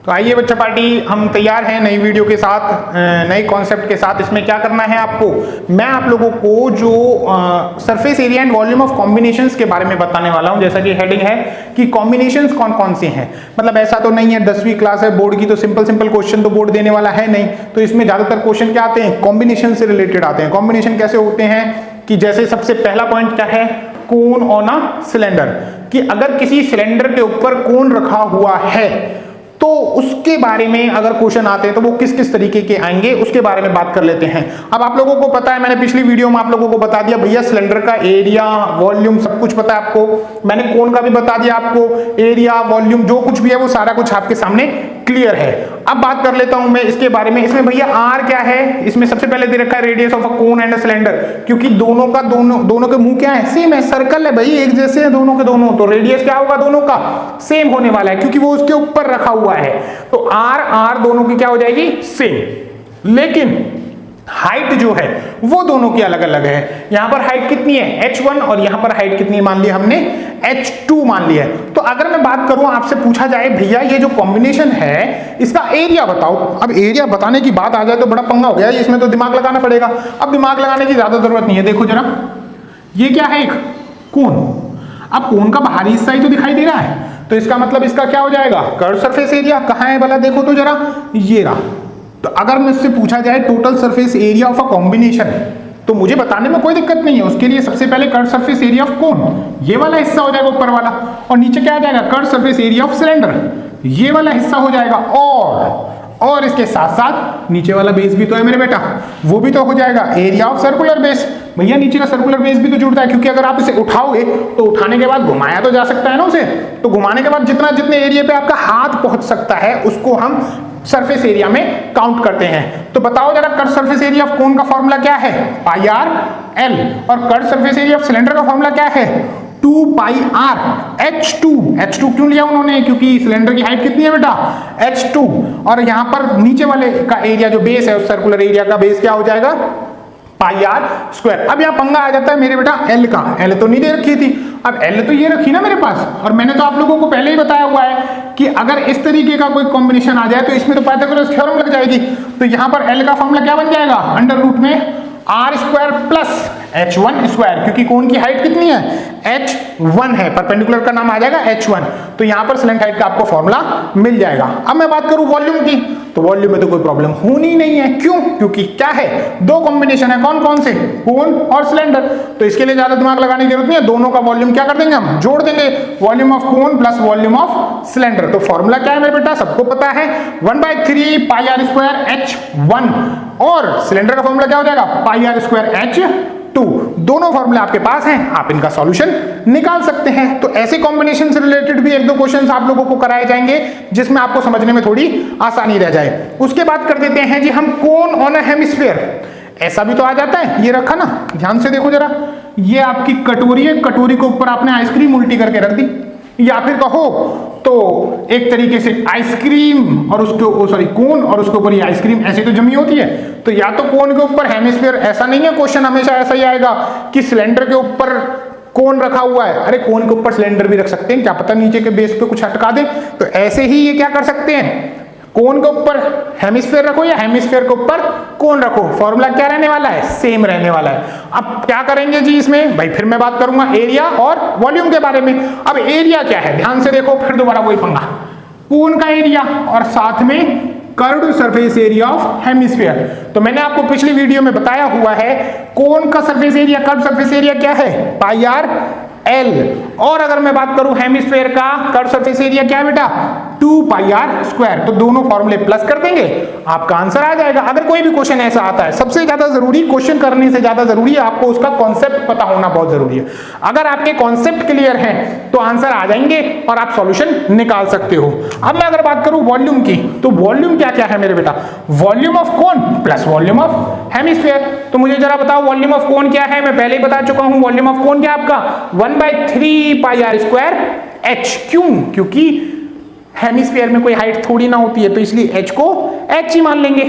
तो आइए बच्चा पार्टी, हम तैयार हैं नई वीडियो के साथ, नए कॉन्सेप्ट के साथ। इसमें क्या करना है आपको, मैं आप लोगों को जो surface area and volume of combinations के बारे में बताने वाला हूं। जैसा कि हेडिंग है कि कॉम्बिनेशंस कौन कौन से हैं, मतलब ऐसा तो नहीं है 10वीं क्लास है बोर्ड की तो सिंपल क्वेश्चन तो बोर्ड देने वाला है नहीं। तो इसमें ज्यादातर क्वेश्चन क्या आते हैं, कॉम्बिनेशन से रिलेटेड आते हैं। कॉम्बिनेशन कैसे होते हैं कि जैसे सबसे पहला पॉइंट क्या है, कोन ऑन अ सिलेंडर, कि अगर किसी सिलेंडर के ऊपर कोन रखा हुआ है तो उसके बारे में अगर क्वेश्चन आते हैं तो वो किस किस तरीके के आएंगे उसके बारे में बात कर लेते हैं। अब आप लोगों को पता है, मैंने पिछली वीडियो में आप लोगों को बता दिया भैया सिलेंडर का एरिया वॉल्यूम सब कुछ पता है आपको। मैंने कोन का भी बता दिया आपको, एरिया वॉल्यूम जो कुछ भी है वो सारा कुछ आपके सामने क्लियर है। अब बात कर लेता हूं मैं इसके बारे में। इसमें भैया आर क्या है, इसमें सबसे पहले दे रखा है radius of a cone and a cylinder, क्योंकि दोनों के मुंह क्या है, सेम है, सर्कल है भाई, एक जैसे हैं दोनों के दोनों, तो रेडियस क्या होगा दोनों का सेम होने वाला है क्योंकि वो उसके ऊपर रखा हुआ है। तो आर दोनों की क्या हो जाएगी, सेम। लेकिन हाइट जो है वो दोनों की अलग अलग है। यहां पर हाइट कितनी है h1 और यहां पर हाइट कितनी मान ली हमने h2 मान लिया है। तो अगर मैं बात करूं, आपसे पूछा जाए भैया ये जो कॉम्बिनेशन है इसका एरिया बताओ, अब एरिया बताने की बात आ जाए तो बड़ा पंगा हो गया, इसमें तो दिमाग लगाना पड़ेगा। अब दिमाग लगाने की ज्यादा जरूरत नहीं है, देखो जरा ये क्या है, एक कोन। अब कोन का बाहरी हिस्सा ही तो दिखाई दे रहा है, तो इसका मतलब इसका क्या हो जाएगा, कर्व सरफेस एरिया। कहां है भला, देखो तो जरा, ये रहा। तो अगर मुझसे पूछा जाए total surface area of a combination तो मुझे बताने में कोई दिक्कत नहीं है। उसके लिए सबसे पहले curve surface area of cone, ये वाला हिस्सा हो जाएगा ऊपर वाला, और नीचे क्या आ जाएगा, curve surface area of cylinder, ये वाला हिस्सा हो जाएगा। और इसके साथ साथ नीचे वाला बेस भी तो है मेरे बेटा, वो भी तो हो जाएगा एरिया ऑफ सर्कुलर बेस। भैया नीचे का सर्कुलर बेस भी तो जुड़ता है, क्योंकि अगर आप इसे उठाओगे तो उठाने के बाद घुमाया तो जा सकता है ना उसे, तो घुमाने के बाद जितने एरिया पे आपका हाथ पहुंच सकता है उसको हम सरफेस एरिया में काउंट करते हैं। तो बताओ जरा, curve surface area of cone का फॉर्मूला क्या है, पाई आर एल, और curve surface area of cylinder का फॉर्मूला क्या है, 2 पाई आर h2 क्यों लिया उन्होंने, क्योंकि सिलेंडर की हाइट कितनी है बेटा, h2, और यहां पर नीचे वाले का एरिया जो बेस है उस सर्कुलर एरिया का बेस क्या हो जाएगा, पाई आर स्क्वायर। अब यहां पंगा आ जाता है मेरे बेटा एल का, एल तो नहीं दे रखी थी, अब एल तो ये रखी ना मेरे पास, और मैंने तो आप लोगों को पहले ही बताया हुआ है कि अगर इस तरीके का कोई कॉम्बिनेशन आ जाए तो इसमें तो पाइथागोरस थ्योरम लग जाएगी। तो यहां पर एल का फॉर्मूला क्या बन जाएगा, अंडर रूट में r square plus h1 square, क्योंकि कोन की हाइट कितनी है, h1 है, परपेंडिकुलर का नाम आ जाएगा h1। तो यहां पर स्लैंट हाइट का आपको फॉर्मूला मिल जाएगा। अब मैं बात करूं वॉल्यूम की, तो वॉल्यूम में तो कोई प्रॉब्लम होनी नहीं है, क्यों, क्योंकि क्या है, दो कॉम्बिनेशन है, कौन कौन से, कोन और सिलेंडर। तो इसके लिए ज्यादा दिमाग लगाने की जरूरत नहीं है, दोनों का वॉल्यूम क्या कर देंगे हम, जोड़ देंगे, volume of cone plus volume of cylinder. तो फॉर्मूला क्या है मेरे बेटा, सबको पता है, 1/3 पाई आर स्क्वायर h1, और सिलेंडर का फॉर्मूला क्या हो जाएगा, पाई आर स्क्वायर h2। दोनों फॉर्मूले आपके पास हैं, आप इनका सॉल्यूशन निकाल सकते हैं। तो ऐसे कॉम्बिनेशन से रिलेटेड भी एक दो क्वेश्चंस आप लोगों को कराए जाएंगे जिसमें आपको समझने में थोड़ी आसानी रह जाए। उसके बाद कर देते हैं जी हम कोन ऑन अ हेमिस्फीयर, ऐसा भी तो आ जाता है, ये रखा ना, ध्यान से देखो जरा, ये आपकी कटोरी है, कटोरी के ऊपर आपने आइसक्रीम उल्टी करके रख दी, या फिर कहो तो एक तरीके से आइसक्रीम और उसके कोन और उसके ऊपर ये आइसक्रीम ऐसे तो जमी होती है। तो या तो कोन के ऊपर हेमिस्फीयर, ऐसा नहीं है क्वेश्चन हमेशा ऐसा ही आएगा कि सिलेंडर के ऊपर कोन रखा हुआ है, अरे कोन के ऊपर सिलेंडर भी रख सकते हैं, क्या पता नीचे के बेस पे कुछ अटका दे। तो ऐसे ही ये क्या कर सकते हैं, कोन के ऊपर हेमिस्फीयर रखो या हेमिस्फीयर के ऊपर कोन रखो, फॉर्मूला क्या रहने वाला है, सेम रहने वाला है। अब क्या करेंगे जी इसमें, भाई फिर मैं बात करूंगा एरिया और वॉल्यूम के बारे में। अब एरिया क्या है, ध्यान से देखो, फिर दोबारा वही पंगा, कोन का एरिया और साथ में curved surface area of hemisphere. तो मैंने आपको पिछली वीडियो में बताया हुआ है, कोन का surface area, curved surface area क्या है, पाई आर एल, और अगर मैं बात करूं हेमिस्फीयर का कर्व सरफेस एरिया क्या है बेटा, 2 पाई आर स्क्वायर। तो दोनों फॉर्मूले प्लस कर देंगे, आपका आंसर आ जाएगा। अगर कोई भी क्वेश्चन ऐसा आता है, सबसे ज्यादा जरूरी, क्वेश्चन करने से ज्यादा जरूरी है आपको उसका कॉन्सेप्ट पता होना बहुत जरूरी है। अगर आपके कॉन्सेप्ट क्लियर है तो आंसर आ जाएंगे और आप सॉल्यूशन निकाल सकते हो। अब मैं अगर बात करूं वॉल्यूम की, तो वॉल्यूम क्या क्या है मेरे बेटा, volume of cone plus volume of hemisphere. तो मुझे जरा बताओ वॉल्यूम ऑफ कोन क्या है, मैं पहले ही बता चुका हूं, वॉल्यूम ऑफ कोन क्या है आपका 1/3 पाई आर स्क्वायर h, क्यों, क्योंकि हेमिस्फीयर में कोई हाइट थोड़ी ना होती है, तो इसलिए h को h ही मान लेंगे।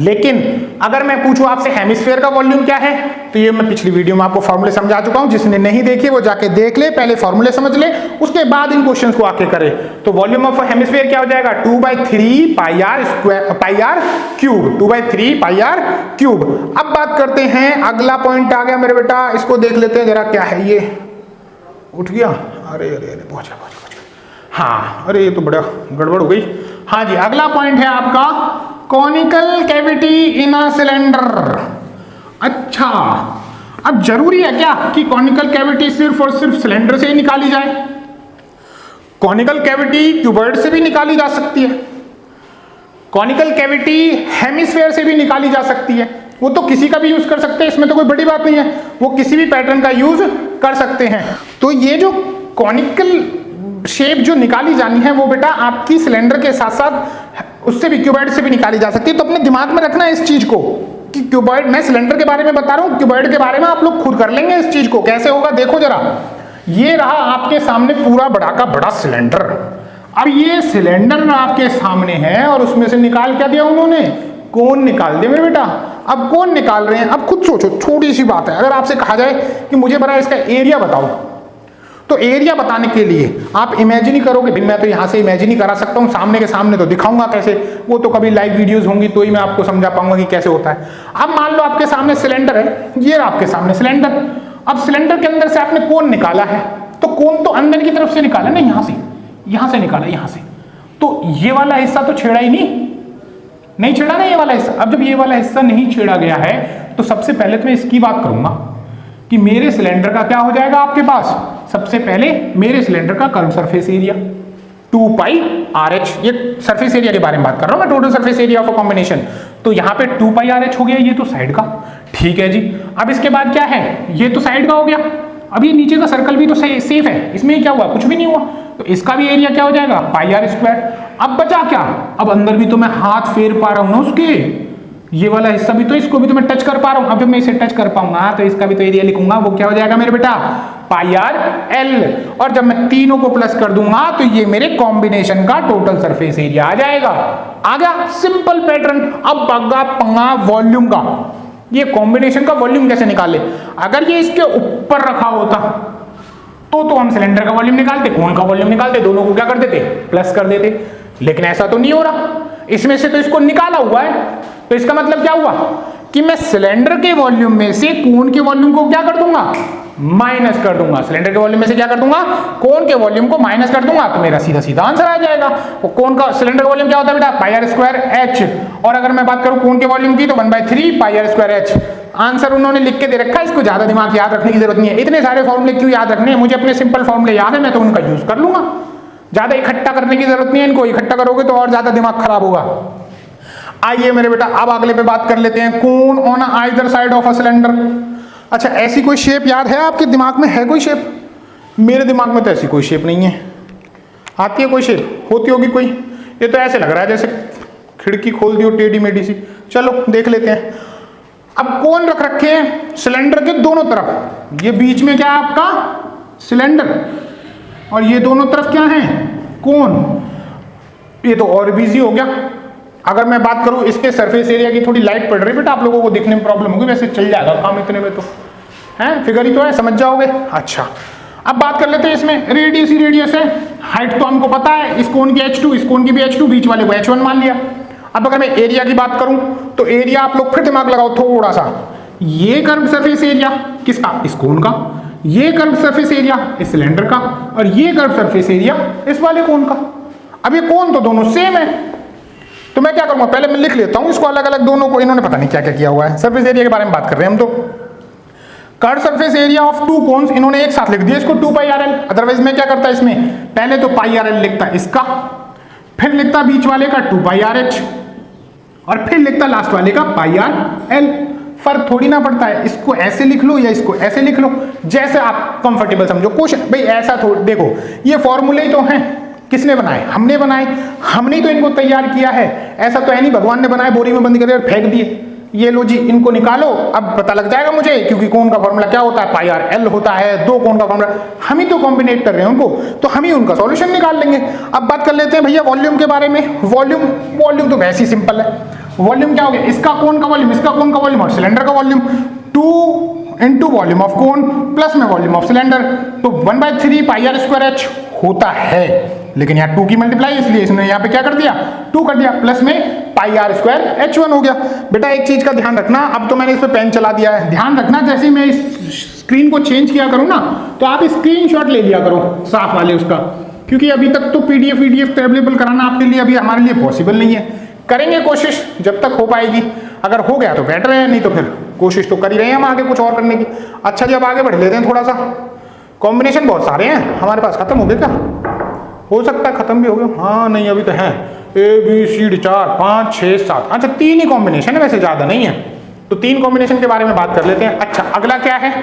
लेकिन अगर मैं पूछूं आपसे हेमिस्फीयर का वॉल्यूम क्या है, तो ये मैं पिछली वीडियो में आपको फॉर्मूले समझा चुका हूं, जिसने नहीं देखे वो जाके देख ले, पहले फॉर्मूले समझ ले, उसके बाद इन क्वेश्चंस को आके करे। तो वॉल्यूम ऑफ हेमिस्फीयर क्या हो जाएगा, 2/3 pi r square, pi r cube, 2/3 pi r cube. अब बात करते हैं, अगला पॉइंट आ गया मेरे बेटा, इसको देख लेते हैं जरा, क्या है ये, उठ गया, अरे अरे अरे पहुंच गया, हाँ, अरे ये तो बड़ा गड़बड़ हो गई। हाँ जी, अगला पॉइंट है आपका conical cavity in a cylinder. अच्छा, अब जरूरी है क्या कि कॉनिकल कैविटी सिर्फ और सिर्फ सिलेंडर से ही निकाली जाए? कॉनिकल कैविटी क्यूबॉइड से भी निकाली जा सकती है, कॉनिकल कैविटी हेमिस्फीयर से भी निकाली जा सकती है, वो तो किसी का भी यूज कर सकते हैं, इसमें तो कोई बड़ी बात नहीं है, वो किसी भी पैटर्न का यूज कर सकते हैं। तो ये जो कॉनिकल शेप जो निकाली जानी है वो बेटा आपकी सिलेंडर के साथ साथ उससे भी, क्यूबॉइड से भी निकाली जा सकती है। तो अपने दिमाग में रखना है इस चीज को कि क्यूबॉइड, मैं सिलेंडर के बारे में बता रहा हूं, क्यूबॉइड के बारे में आप लोग खुद कर लेंगे इस चीज को। कैसे होगा देखो जरा, ये रहा आपके सामने पूरा बड़ा का बड़ा सिलेंडर। अब ये सिलेंडर आपके सामने है और उसमें से निकाल क्या दिया उन्होंने, कोन निकाल दिया मेरे बेटा। अब कोन निकाल रहे हैं, अब खुद सोचो, छोटी सी बात है, अगर आपसे कहा जाए कि मुझे बड़ा इसका एरिया बताओ, तो एरिया बताने के लिए आप इमेजिन ही करोगे, भाई मैं तो यहां से इमेजिन ही करा सकता हूं, सामने के सामने तो दिखाऊंगा कैसे, वो तो कभी लाइव वीडियोस होंगी तो ही मैं आपको समझा पाऊंगा कि कैसे होता है। अब मान लो आपके सामने सिलेंडर है, ये आपके सामने सिलेंडर, अब सिलेंडर के अंदर से आपने कोन निकाला है, तो कोन तो अंदर की तरफ से निकाला ना, यहां से निकाला, यहां से, तो ये वाला हिस्सा तो छेड़ा ही नहीं छेड़ा ना ये वाला हिस्सा। अब जब ये वाला हिस्सा नहीं छेड़ा गया है, तो सबसे पहले तो मैं इसकी बात करूंगा कि मेरे सिलेंडर का क्या हो जाएगा आपके पास, सबसे पहले मेरे सिलेंडर का कर्व सरफेस एरिया 2πRh, ये सरफेस एरिया के बारे में बात कर रहा हूं मैं, total surface area of a combination. तो यहां पे 2πRh हो गया, ये तो साइड का, ठीक है जी। अब इसके बाद क्या है, ये तो साइड का हो गया, अब ये नीचे का सर्कल भी तो सेफ है, इसमें क्या हुआ, कुछ भी नहीं हुआ, तो इसका भी एरिया क्या हो जाएगा, πr²। अब बचा क्या, अब अंदर भी तो मैं हाथ फेर पा रहा हूं ना उसके, ये वाला हिस्सा भी तो, इसको भी तो मैं टच कर पा रहा हूं। अब जब मैं इसे टच कर पाऊंगा तो इसका भी तो एरिया लिखूंगा, वो क्या हो जाएगा मेरे बेटा, πrl। और जब मैं तीनों को प्लस कर दूंगा तो ये मेरे कॉम्बिनेशन का टोटल सरफेस एरिया आ जाएगा। आ गया सिंपल पैटर्न। अब बगा पंगा वॉल्यूम का, ये कॉम्बिनेशन का वॉल्यूम कैसे निकाले, अगर ये इसके ऊपर रखा होता तो हम सिलेंडर का वॉल्यूम निकालते, कोन का वॉल्यूम निकालते, दोनों को क्या कर देते, प्लस कर देते, लेकिन ऐसा तो नहीं हो रहा, इसमें से तो इसको निकाला हुआ है, तो इसका मतलब क्या हुआ कि मैं सिलेंडर के वॉल्यूम में से कोन के वॉल्यूम को क्या कर दूंगा, माइनस कर दूंगा। सिलेंडर के वॉल्यूम में से क्या कर दूंगा, कोन के वॉल्यूम को माइनस कर दूंगा, तो मेरा सीधा सीधा आंसर आ जाएगा। वो कोन का, सिलेंडर का वॉल्यूम क्या होता है बेटा, πr²h, और अगर मैं बात करूं कोन के वॉल्यूम की तो 1/3 πr²h। आंसर उन्होंने लिख के दे रखा है, इसको ज्यादा दिमाग याद रखने की जरूरत नहीं है। इतने सारे फॉर्मूले क्यों याद रखने हैं, मुझे अपने सिंपल फॉर्मूले याद है, मैं तो उनका यूज कर लूंगा, ज्यादा इकट्ठा करने की जरूरत नहीं है, इनको इकट्ठा करोगे तो और ज्यादा दिमाग खराब होगा। आइए मेरे बेटा अब अगले पे बात कर लेते हैं, cone on either side of a cylinder. अच्छा, ऐसी कोई शेप याद है आपके दिमाग में, है कोई शेप? मेरे दिमाग में तो ऐसी कोई शेप नहीं है। आती है कोई शेप, होती होगी कोई, ये तो ऐसे लग रहा है जैसे खिड़की खोल दी हो टेढ़ी मेढ़ी सी। चलो देख लेते हैं। अब कोन रख रखे हैं सिलेंडर के दोनों तरफ, ये बीच में क्या है आपका सिलेंडर, और ये दोनों तरफ क्या है, कोन। ये तो और बिजी हो गया। अगर मैं बात करूं इसके सरफेस एरिया की, थोड़ी लाइट पड़ रही है बेटा, आप लोगों को देखने में प्रॉब्लम होगी, वैसे चल जाएगा काम इतने में, तो है फिगर ही तो है, समझ जाओगे। अच्छा, अब बात कर लेते हैं इसमें, रेडियस ही रेडियस है, हाइट तो हमको पता है, इस कोन की h2, इस कोन की भी h2, बीच वाले को h1 मान लिया। अब अगर मैं एरिया की बात करूं तो एरिया आप लोग फिर दिमाग लगाओ थोड़ा सा, ये कर्व सरफेस एरिया किसका, इस कोन का, ये कर्व सरफेस एरिया इस सिलेंडर का, और ये कर्व सरफेस एरिया इस वाले कोन का। अब ये कोन तो दोनों सेम है, तो मैं क्या करूंगा, पहले मैं लिख लेता हूं इसको अलग अलग दोनों को, इन्होंने पता नहीं क्या क्या किया हुआ है। सरफेस एरिया के बारे में बात कर रहे हैं हम, तो curve surface area of to cons इन्होंने एक साथ लिख दिया इसको 2πrl। अदरवाइज मैं क्या करता इसमें, पहले तो πrl लिखता इसका, फिर लिखता बीच वाले का 2πrh, और फिर लिखता लास्ट वाले का πrl। फर्क थोड़ी ना पड़ता है, इसको ऐसे लिख लो या इसको ऐसे लिख लो, जैसे आप कंफर्टेबल समझो। क्वेश्चन भाई ऐसा थोड़ा, देखो ये फॉर्मूले ही तो हैं, किसने बनाए, हमने बनाए, हमने तो इनको तैयार किया है, ऐसा तो है नहीं भगवान ने बनाए बोरी में बंद करके और फेंक दिए। ये लो जी, इनको निकालो, अब पता लग जाएगा मुझे, क्योंकि कोन का फॉर्मूला क्या होता है, πrl होता है, दो कोन का फॉर्मूला, हम ही तो कॉम्बिनेट कर रहे हैं उनको, तो हम ही उनका सॉल्यूशन निकाल लेंगे। अब बात कर लेते हैं भैया वॉल्यूम के बारे में। वॉल्यूम तो वैसे ही सिंपल है, वॉल्यूम क्या हो गया, इसका कोन का वॉल्यूम, इसका कोन का वॉल्यूम और सिलेंडर का volume, 2 into volume of cone plus में वॉल्यूम ऑफ सिलेंडर, तो 1/3 पाई आर स्क्वायर एच होता है। लेकिन यहाँ 2 की मल्टीप्लाई, इसलिए इसने यहाँ पे क्या कर दिया, 2 कर दिया, प्लस में पाई आर स्क्वायर H1 हो गया। बेटा एक चीज का ध्यान रखना, अब तो मैंने इस पे पेन चला दिया है, ध्यान रखना जैसे ही मैं इस स्क्रीन को चेंज किया करूं ना, तो आप स्क्रीनशॉट ले लिया करो साफ वाले उसका, क्योंकि अभी तक तो पीडीएफ अवेलेबल कराना आपके लिए अभी हमारे लिए पॉसिबल नहीं है। करेंगे कोशिश जब तक हो पाएगी, अगर हो गया तो बेटर है, नहीं तो फिर कोशिश तो कर ही रहे हैं हम आगे कुछ और करने की। अच्छा जी, अब आगे बढ़ लेते हैं थोड़ा सा। कॉम्बिनेशन बहुत सारे हैं हमारे पास, खत्म हो गए क्या? हो सकता है खत्म भी हो गया, हाँ नहीं अभी तो है, ABCD 4 5 6 7, अच्छा 3 ही कॉम्बिनेशन है, वैसे ज्यादा नहीं है, तो 3 कॉम्बिनेशन के बारे में बात कर लेते हैं। अच्छा अगला क्या है,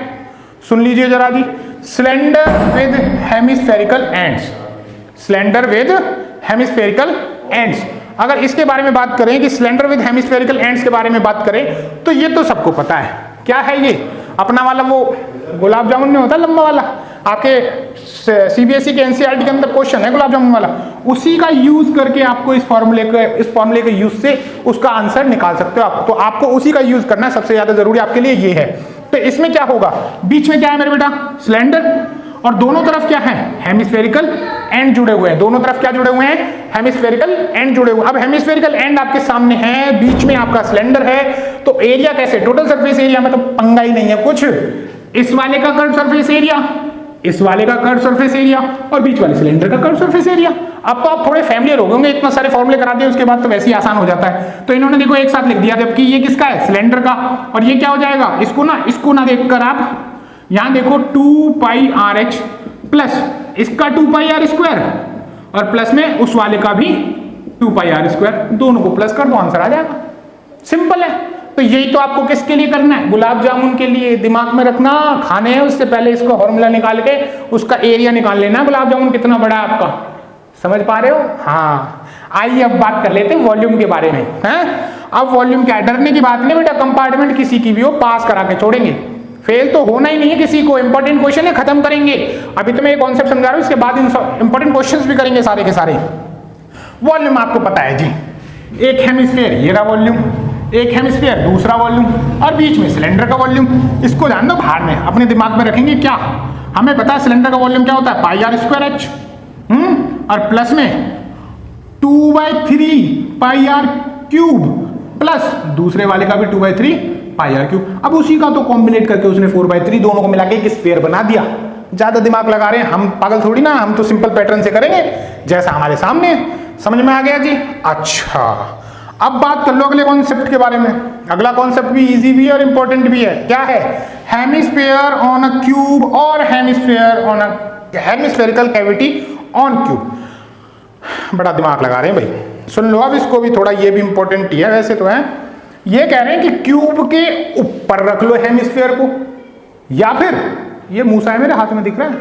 सुन लीजिए जरा जी, cylinder with hemispherical ends, cylinder with hemispherical ends. अगर इसके बारे में बात करें कि सिलेंडर विद हेमिस्फेरिकल एंड्स के बारे में बात करें, तो ये तो सबको पता है क्या है, ये अपना वाला वो गुलाब जामुन में होता है लंबा वाला, आपके सीबीएसई के एनसीईआरटी के अंदर क्वेश्चन है गुलाब जामुन वाला, उसी का यूज करके आपको इस फॉर्मूले के यूज से उसका आंसर निकाल सकते हो आप, तो आपको उसी का यूज करना सबसे ज्यादा जरूरी आपके लिए ये है। तो इसमें क्या होगा, बीच में क्या है मेरे बेटा, सिलेंडर, और दोनों तरफ क्या है, हेमिस्फेरिकल एंड जुड़े हुए हैं, दोनों तरफ क्या जुड़े हुए हैं, हेमिस्फेरिकल एंड जुड़े हुए। अब हेमिस्फेरिकल एंड आपके सामने है, बीच में आपका सिलेंडर है, तो एरिया कैसे, टोटल सरफेस एरिया में तो पंगा ही नहीं है कुछ, इस वाले का कर्व सरफेस एरिया, इस वाले का कर्व सरफेस एरिया, और बीच वाले सिलेंडर का कर्व सरफेस एरिया। अब तो आप थोड़े फैमिलियर हो गए, इतना सारे फॉर्मूले करा दिए उसके बाद तो वैसे ही आसान हो जाता है। तो इन्होंने देखो एक साथ लिख दिया, जबकि ये किसका है, सिलेंडर का, और ये क्या हो जाएगा, इसको ना देखकर आप यहां देखो 2 पाई आर एच प्लस इसका 2 पाई आर स्क्वायर, और प्लस में उस वाले का भी 2 पाई आर स्क्वायर, दोनों को प्लस कर दो, आंसर आ जाएगा, सिंपल है। तो यही तो आपको किसके लिए करना है, गुलाब जामुन के लिए, दिमाग में रखना, खाने हैं उससे पहले इसको फॉर्मूला निकाल के उसका एरिया निकाल लेना, गुलाब जामुन कितना बड़ा है आपका, समझ पा रहे हो। हाँ आइए अब बात कर लेते हैं वॉल्यूम के बारे में, हैं अब वॉल्यूम क्या है, डरने की बात नहीं बेटा, कंपार्टमेंट किसी की भी हो पास करा के छोड़ेंगे, फेल तो होना ही नहीं है किसी को, इंपॉर्टेंट क्वेश्चन है, खत्म करेंगे। अभी तो मैं ये कॉन्सेप्ट समझा रहा हूं, इसके बाद इंपॉर्टेंट क्वेश्चंस भी करेंगे सारे के सारे। वॉल्यूम आपको पता है जी, एक हेमिस्फीयर ये रहा वॉल्यूम, एक हेमिस्फीयर दूसरा वॉल्यूम, और बीच में सिलेंडर का वॉल्यूम। इसको जान दो बाहर में, अपने दिमाग में रखेंगे क्या, हमें पता है सिलेंडर का वॉल्यूम क्या होता है, पाई आर स्क्वायर एच, और प्लस में 2/3 पाई आर क्यूब, प्लस दूसरे वाले का भी 2/3 पाई आर क्यूब। अब उसी का तो कॉम्बिनेट करके उसने 4/3 दोनों को मिला के एक स्फीयर बना दिया। ज्यादा दिमाग लगा रहे हैं हम, पागल थोड़ी ना, हम तो सिंपल पैटर्न से करेंगे जैसा हमारे सामने है। समझ में आ गया जी। अच्छा अब बात कर लो अगले कॉन्सेप्ट के बारे में। अगला कॉन्सेप्ट भी इजी भी है और इंपॉर्टेंट भी है। क्या है, हेमिस्फीयर ऑन अ क्यूब और hemisphere on a hemispherical cavity on cube. बड़ा दिमाग लगा रहे हैं भाई, सुन लो अब इसको भी थोड़ा, ये भी इंपॉर्टेंट ही है वैसे तो है। ये कह रहे हैं कि क्यूब के ऊपर रख लो हेमिस्फीयर को, या फिर ये मूसा है मेरे हाथ में दिख रहा है,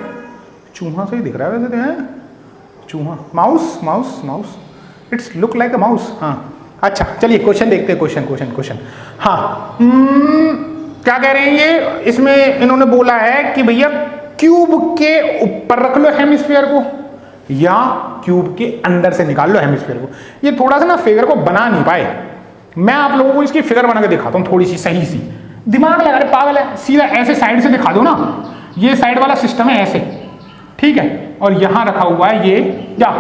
चूहा से ही दिख रहा है वैसे तो है, चूहा, mouse mouse mouse, it's look like a mouse. हाँ अच्छा चलिए क्वेश्चन देखते हैं, क्वेश्चन। हाँ क्या कह रहे हैं ये, इसमें इन्होंने बोला है कि भैया क्यूब के ऊपर रख लो हेमिस्फीयर को या क्यूब के अंदर से निकाल लो हेमिस्फीयर को। ये थोड़ा सा ना फिगर को बना नहीं पाए, मैं आप लोगों को इसकी फिगर बना के दिखाता हूं थोड़ी सी सही सी। दिमाग लगा रहे पागल है, सीधा ऐसे साइड से दिखा दो ना, ये साइड वाला सिस्टम है ऐसे, ठीक है, और यहां रखा हुआ है ये क्या,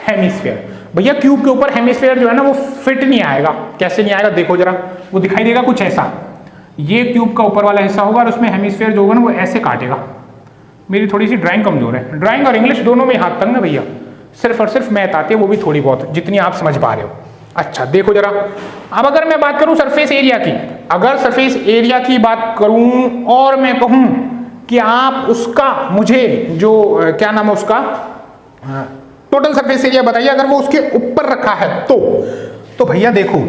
हेमिस्फीयर। भैया क्यूब के ऊपर हेमिस्फीयर जो है ना वो फिट नहीं आएगा। कैसे नहीं आएगा देखो जरा, वो दिखाई देगा कुछ ऐसा, ये क्यूब का ऊपर वाला हिस्सा होगा और उसमें हेमिस्फीयर जो होगा ना वो ऐसे काटेगा। मेरी थोड़ी सी ड्राइंग कमजोर है, ड्राइंग और इंग्लिश दोनों में हाथ तंग ना भैया, सिर्फ और सिर्फ मैथ आती है, वो भी थोड़ी बहुत जितनी आप समझ पा रहे हो। अच्छा देखो जरा, अब अगर मैं बात करूं सरफेस एरिया की, अगर सरफेस एरिया की बात करूं और मैं कहूं कि आप उसका मुझे जो क्या नाम है उसका टोटल सरफेस एरिया बताइए, अगर वो उसके ऊपर रखा है तो भैया देखो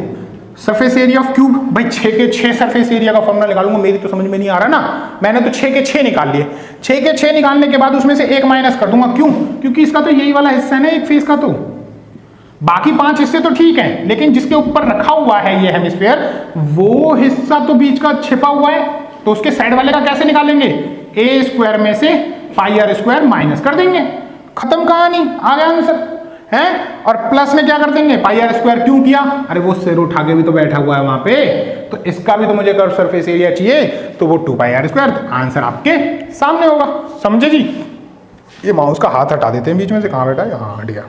सरफेस एरिया ऑफ क्यूब, भाई 6 के 6 सरफेस एरिया का फॉर्मूला निकालूंगा, मेरी तो समझ में नहीं आ रहा ना, मैंने तो 6 के 6 निकाल लिए। 6 के 6 निकालने के बाद उसमें से एक माइनस कर दूंगा, क्यों, क्योंकि इसका तो यही वाला हिस्सा है ना एक फेस का, तो बाकी 5 हिस्से तो ठीक है, लेकिन जिसके ऊपर रखा हुआ है ये हेमिस्फीयर, वो हिस्सा तो बीच का छिपा हुआ है, तो उसके साइड वाले का कैसे निकालेंगे, a² में से पाई आर स्क्वायर माइनस कर देंगे, खत्म कहानी, आ गया आंसर। हैं, और प्लस में क्या कर देंगे पाई आर स्क्वायर। क्यों किया? अरे वो सिर उठा के भी तो बैठा हुआ है वहां पे, तो इसका भी तो मुझे कर्व सरफेस एरिया चाहिए, तो वो 2 पाई आर स्क्वायर। तो आंसर आपके सामने होगा, समझे जी। ये माउस का हाथ हटा देते हैं बीच में से, कहां बैठा है? हाँ हट गया।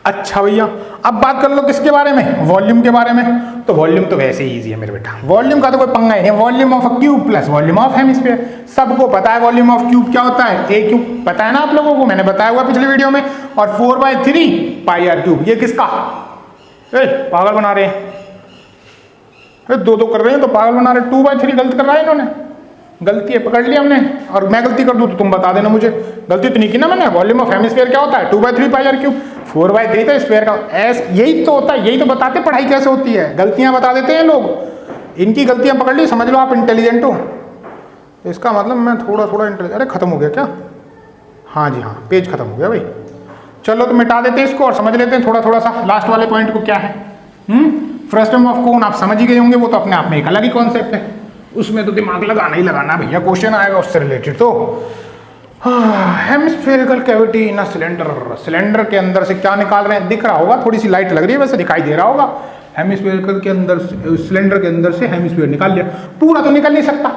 अच्छा भैया, अब बात कर लो किसके बारे में? वॉल्यूम के बारे में। तो वॉल्यूम तो वैसे ही इजी है मेरे बेटा, वॉल्यूम का तो कोई पंगा ही नहीं। Volume of a cube plus volume of hemisphere, सबको पता है वॉल्यूम ऑफ क्यूब क्या होता है, ए क्यूब, पता है ना आप लोगों को, मैंने बताया हुआ पिछले वीडियो में। और 4/3 पाई आर क्यूब, ये किसका? पागल बना रहे हैं, दो कर रहे हैं तो पागल बना रहे। 2/3 गलत कर रहा है इन्होंने, गलती है, पकड़ लिया हमने। और मैं गलती कर दूं तो तुम बता देना मुझे, गलती तो नहीं की ना मैंने। वॉल्यूम ऑफ हेमिस्फीयर क्या होता है? 2/3 पाई आर क्यूब। 4/3 तो स्क्वायर का यही तो होता है, यही तो बताते पढ़ाई कैसे होती है, गलतियां बता देते हैं लोग। इनकी गलतियां पकड़ ली, समझ लो आप इंटेलिजेंट हो। इसका मतलब मैं थोड़ा इंटेलिजेंट। अरे खत्म हो गया क्या? हाँ जी हाँ, पेज खत्म हो गया भाई। चलो तो मिटा देते हैं इसको और समझ लेते हैं थोड़ा सा लास्ट वाले पॉइंट को क्या है। फ्रस्टम ऑफ कोन आप समझ ही गए होंगे, वो तो अपने आप में एक अलग ही कॉन्सेप्ट है, उसमें तो दिमाग लगाना ही लगाना भैया, क्वेश्चन आएगा उससे रिलेटेड। तो हेमिस्फेरिकल कैविटी इन सिलेंडर, सिलेंडर के अंदर से क्या निकाल रहे हैं? दिख रहा होगा, थोड़ी सी लाइट लग रही है वैसे, दिखाई दे रहा होगा। हेमिस्फेरिकल के अंदर, सिलेंडर के अंदर से हेमिस्फीयर निकाल लिया। पूरा तो निकल नहीं सकता,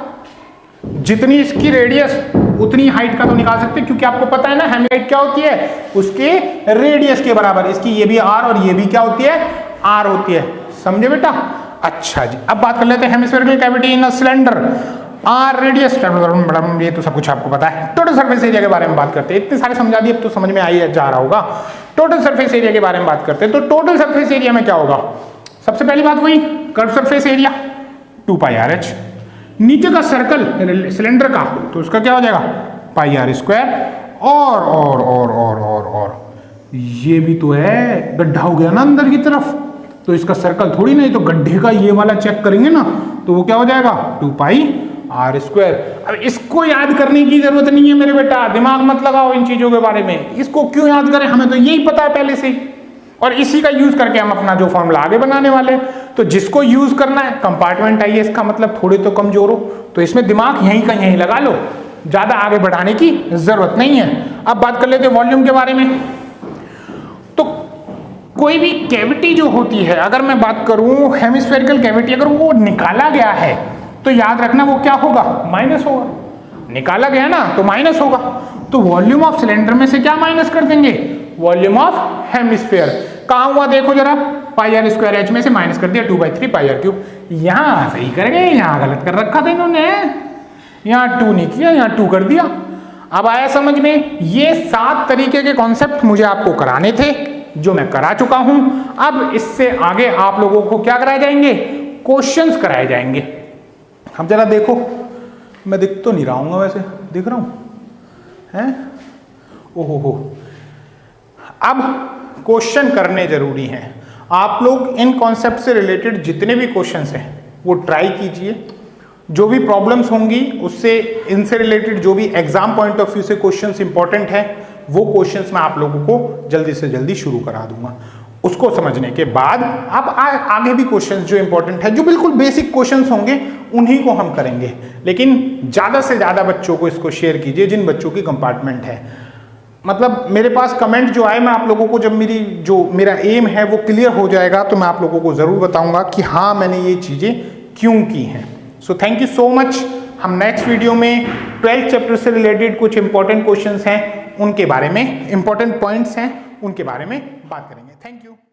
जितनी इसकी रेडियस उतनी हाइट का तो निकाल सकते, क्योंकि आपको पता है ना हेमी हाइट क्या होती है, उसके रेडियस के बराबर। इसकी ये भी आर और ये भी क्या होती है? आर होती है, समझे बेटा। अच्छा जी, अब बात कर लेते हैं hemispherical cavity in a cylinder, r radius, ये तो सब कुछ आपको पता है। टोटल सरफेस एरिया के बारे में बात करते हैं, इतने सारे समझा दिए, अब तो समझ में आ जा रहा होगा। टोटल सरफेस एरिया के बारे में बात करते हैं, तो टोटल सरफेस एरिया में क्या होगा? सबसे पहली बात वही कर्व सरफेस एरिया 2 पाई आर एच, नीचे का सर्कल सिलेंडर का, तो उसका क्या हो जाएगा? पाई आर स्क्वायर। और ये भी तो है, गड्ढा हो गया ना अंदर की तरफ, तो इसका सर्कल थोड़ी नहीं, तो गड्ढे का ये वाला चेक करेंगे ना, तो वो क्या हो जाएगा? 2 पाई आर स्क्वायर। अब इसको याद करने की जरूरत नहीं है मेरे बेटा, दिमाग मत लगाओ इन चीजों के बारे में। इसको क्यों याद करें, हमें तो यही पता है पहले से, और इसी का यूज करके हम अपना जो फॉर्मूला आगे बनाने वाले हैं। तो जिसको यूज करना है, कंपार्टमेंट आइए, इसका मतलब थोड़े तो कमजोर हो, तो इसमें दिमाग यहीं का यहीं लगा लो, ज्यादा आगे बढ़ाने की जरूरत नहीं है। अब बात कर लेते हैं वॉल्यूम के बारे में। तो कोई भी कैविटी जो होती है, अगर मैं बात करूं हेमिस्फेरिकल कैविटी, अगर वो निकाला गया है तो याद रखना वो क्या होगा? माइनस होगा। निकाला गया ना तो माइनस होगा, तो वॉल्यूम ऑफ सिलेंडर में से क्या माइनस कर देंगे? Volume of hemisphere. कहां हुआ देखो जरा, पाई आर स्क्वायर एच में से माइनस कर दिया 2/3 पाई आर क्यूब। यहां सही कर गए, यहां गलत कर रखा था इन्होंने, यहां 2 नहीं किया, यहां 2 कर दिया। अब आया समझ में? ये 7 तरीके के कॉन्सेप्ट मुझे आपको कराने थे, जो मैं करा चुका हूं। अब इससे आगे आप लोगों को क्या कराए जाएंगे? क्वेश्चंस कराए जाएंगे। अब जरा देखो, मैं दिख तो नहीं रहा हूँ वैसे, दिख रहा हूं हैं? ओहो, अब क्वेश्चन करने जरूरी हैं। आप लोग इन कॉन्सेप्ट से रिलेटेड जितने भी क्वेश्चंस हैं वो ट्राई कीजिए। जो भी प्रॉब्लम्स होंगी उससे, इनसे रिलेटेड जो भी एग्जाम पॉइंट ऑफ व्यू से क्वेश्चंस इंपॉर्टेंट है, वो क्वेश्चंस मैं आप लोगों को जल्दी से जल्दी शुरू करा दूंगा। उसको समझने के बाद आप आगे भी क्वेश्चंस जो इंपॉर्टेंट है, जो बिल्कुल बेसिक क्वेश्चंस होंगे, उन्हीं को हम करेंगे। लेकिन ज्यादा से ज्यादा बच्चों को इसको शेयर कीजिए जिन बच्चों की कंपार्टमेंट है। मतलब मेरे पास कमेंट जो आए, मैं आप लोगों को, जब मेरा एम है वो क्लियर हो जाएगा, तो मैं आप लोगों को जरूर बताऊंगा कि हाँ मैंने ये चीजें क्यों की हैं। So thank you so much. हम नेक्स्ट वीडियो में 12th चैप्टर से रिलेटेड कुछ इंपॉर्टेंट क्वेश्चंस हैं उनके बारे में, इंपॉर्टेंट पॉइंट्स हैं उनके बारे में बात करेंगे। Thank you.